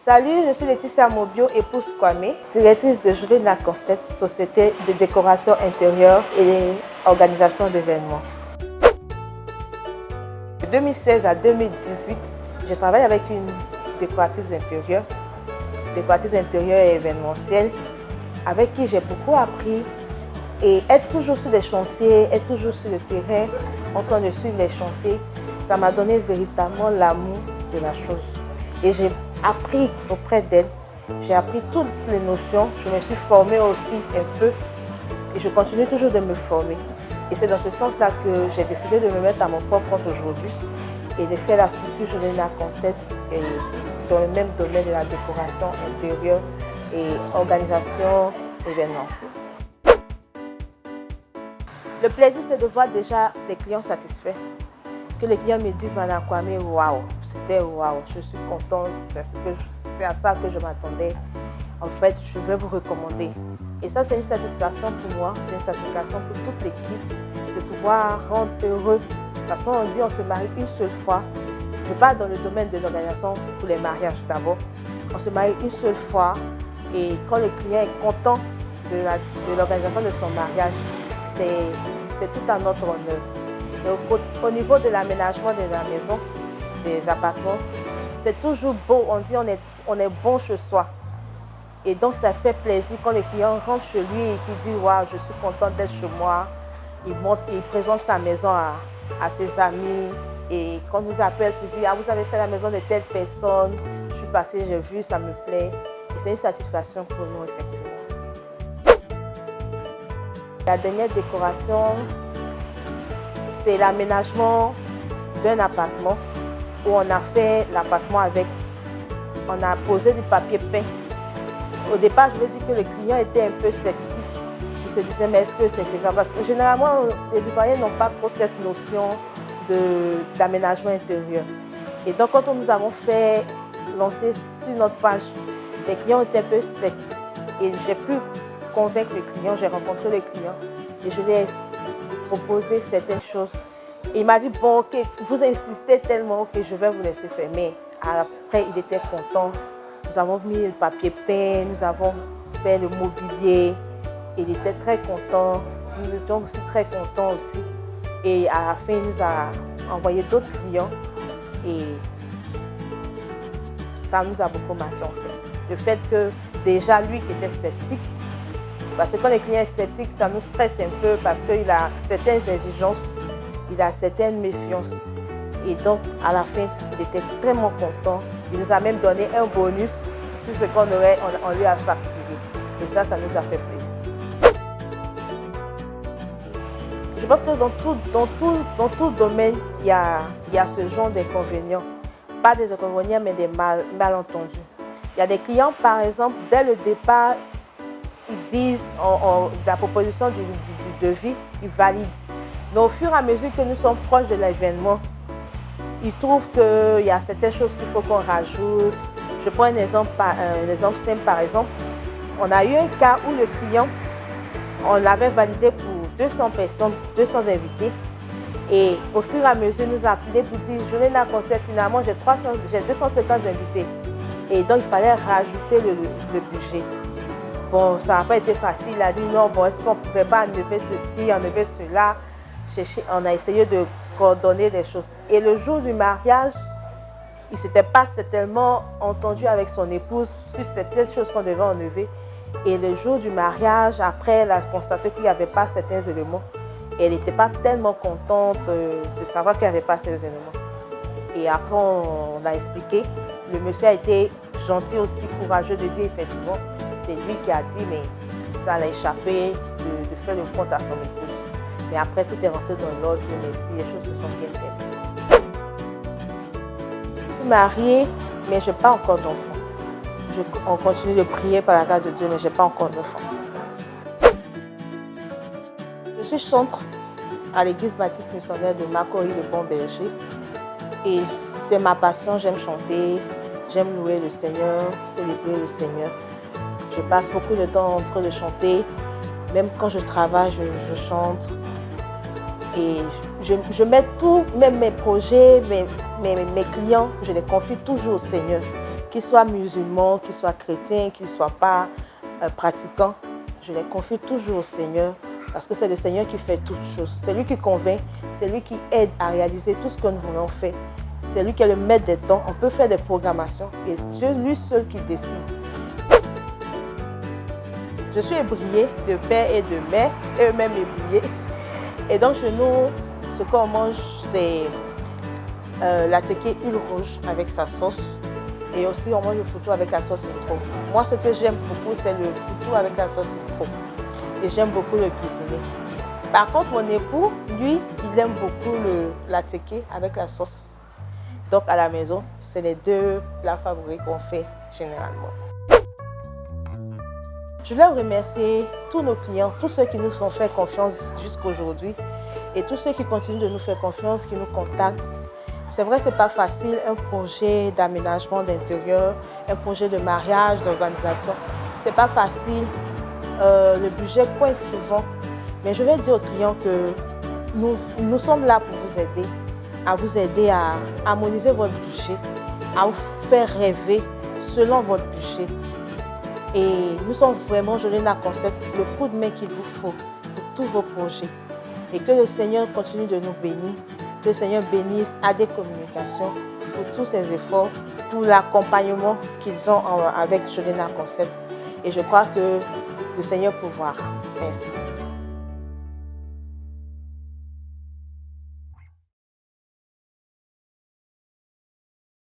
Salut, je suis Laetitia Mobio, épouse Kwame, directrice de Julena Concept, société de décoration intérieure et organisation d'événements. De 2016 à 2018, je travaille avec une décoratrice d'intérieur et événementielle, avec qui j'ai beaucoup appris. Et être toujours sur les chantiers, être toujours sur le terrain, en train de suivre les chantiers, ça m'a donné véritablement l'amour de la chose. Et j'ai appris auprès d'elle, j'ai appris toutes les notions, je me suis formée aussi un peu et je continue toujours de me former. Et c'est dans ce sens-là que j'ai décidé de me mettre à mon propre compte aujourd'hui et de faire la structure Julena Concept dans le même domaine de la décoration intérieure et organisation événementielle. Le plaisir, c'est de voir déjà les clients satisfaits. Que les clients me disent, Madame Kwame, waouh, c'était waouh, je suis contente, c'est à ça que je m'attendais. En fait, je vais vous recommander. Et ça, c'est une satisfaction pour moi, c'est une satisfaction pour toute l'équipe de pouvoir rendre heureux. Parce qu'on dit on se marie une seule fois. Je parle dans le domaine de l'organisation pour les mariages d'abord. On se marie une seule fois et quand le client est content de l'organisation de son mariage, c'est tout à notre honneur. Donc, au niveau de l'aménagement de la maison, des appartements, c'est toujours beau. On dit on est bon chez soi. Et donc ça fait plaisir quand le client rentre chez lui et qu'il dit waouh, je suis content d'être chez moi. Il présente sa maison à ses amis. Et quand on nous appelle pour dire ah, vous avez fait la maison de telle personne, je suis passé, j'ai vu, ça me plaît. Et c'est une satisfaction pour nous effectivement. La dernière décoration, c'est l'aménagement d'un appartement où on a fait l'appartement on a posé du papier peint. Au départ, je veux dire que le client était un peu sceptique. Il se disait, mais est-ce que c'est faisable? Parce que généralement, les Ivoiriens n'ont pas trop cette notion d'aménagement intérieur. Et donc, quand nous avons fait lancer sur notre page, les clients étaient un peu sceptiques. Et j'ai pu convaincre les clients, j'ai rencontré les clients et je lui ai proposé certaines choses. Et il m'a dit, bon, ok, vous insistez tellement que je vais vous laisser faire. Mais après, il était content. Nous avons mis le papier peint, nous avons fait le mobilier. Il était très content. Nous étions aussi très contents aussi. Et à la fin, il nous a envoyé d'autres clients. Et ça nous a beaucoup marqué en fait. Le fait que déjà lui qui était sceptique, parce que quand les clients sont sceptiques, ça nous stresse un peu parce qu'il a certaines exigences, il a certaines méfiances. Et donc, à la fin, il était extrêmement content. Il nous a même donné un bonus sur ce qu'on lui a facturé. Et ça nous a fait plaisir. Je pense que dans tout domaine, il y a ce genre d'inconvénients. Pas des inconvénients, mais des malentendus. Il y a des clients, par exemple, dès le départ, ils disent la proposition du devis, ils valident. Mais au fur et à mesure que nous sommes proches de l'événement, ils trouvent qu'il y a certaines choses qu'il faut qu'on rajoute. Je prends un exemple simple par exemple. On a eu un cas où le client, on l'avait validé pour 200 personnes, 200 invités. Et au fur et à mesure, il nous a appelé pour dire Julena Concept, finalement j'ai 250 invités. Et donc il fallait rajouter le budget. Bon, ça n'a pas été facile. Il a dit non, bon, est-ce qu'on ne pouvait pas enlever ceci, enlever cela. On a essayé de coordonner les choses. Et le jour du mariage, il ne s'était pas certainement entendu avec son épouse sur certaines choses qu'on devait enlever. Et le jour du mariage, après, elle a constaté qu'il n'y avait pas certains éléments. Et elle n'était pas tellement contente de savoir qu'il n'y avait pas ces éléments. Et après, on a expliqué. Le monsieur a été gentil aussi, courageux de dire effectivement, c'est lui qui a dit, mais ça l'a échappé de faire le compte à son épouse. Mais après, tout est rentré dans l'ordre, merci, les choses se sont bien faites. Je suis mariée, mais je n'ai pas encore d'enfant. On continue de prier par la grâce de Dieu, mais je n'ai pas encore d'enfant. Je suis chantre à l'église baptiste missionnaire de Makori, le Bon Berger. Et c'est ma passion, j'aime chanter, j'aime louer le Seigneur, célébrer le Seigneur. Je passe beaucoup de temps en train de chanter. Même quand je travaille, je chante. Et je mets tout, même mes projets, mes clients, je les confie toujours au Seigneur. qu'ils soient musulmans, qu'ils soient chrétiens, qu'ils ne soient pas pratiquants, je les confie toujours au Seigneur parce que c'est le Seigneur qui fait toutes choses. C'est lui qui convainc, c'est lui qui aide à réaliser tout ce que nous voulons faire. C'est lui qui est le maître des temps. On peut faire des programmations et c'est lui seul qui décide. Je suis ébriée de père et de mère, eux-mêmes ébriés. Et donc chez nous, ce qu'on mange, c'est la tequée huile rouge avec sa sauce. Et aussi, on mange le foutou avec la sauce citron. Moi, ce que j'aime beaucoup, c'est le foutou avec la sauce citron. Et j'aime beaucoup le cuisiner. Par contre, mon époux, lui, il aime beaucoup la tequée avec la sauce. Donc, à la maison, c'est les deux plats favoris qu'on fait généralement. Je voulais remercier tous nos clients, tous ceux qui nous ont fait confiance jusqu'à aujourd'hui et tous ceux qui continuent de nous faire confiance, qui nous contactent. C'est vrai, ce n'est pas facile, un projet d'aménagement d'intérieur, un projet de mariage, d'organisation. Ce n'est pas facile, le budget coince souvent. Mais je vais dire aux clients que nous sommes là pour vous aider à harmoniser votre budget, à vous faire rêver selon votre budget. Et nous sommes vraiment Jolena Concept, le coup de main qu'il vous faut pour tous vos projets. Et que le Seigneur continue de nous bénir. Que le Seigneur bénisse AD Communication pour tous ses efforts, pour l'accompagnement qu'ils ont avec Jolena Concept. Et je crois que le Seigneur pourvoira. Merci.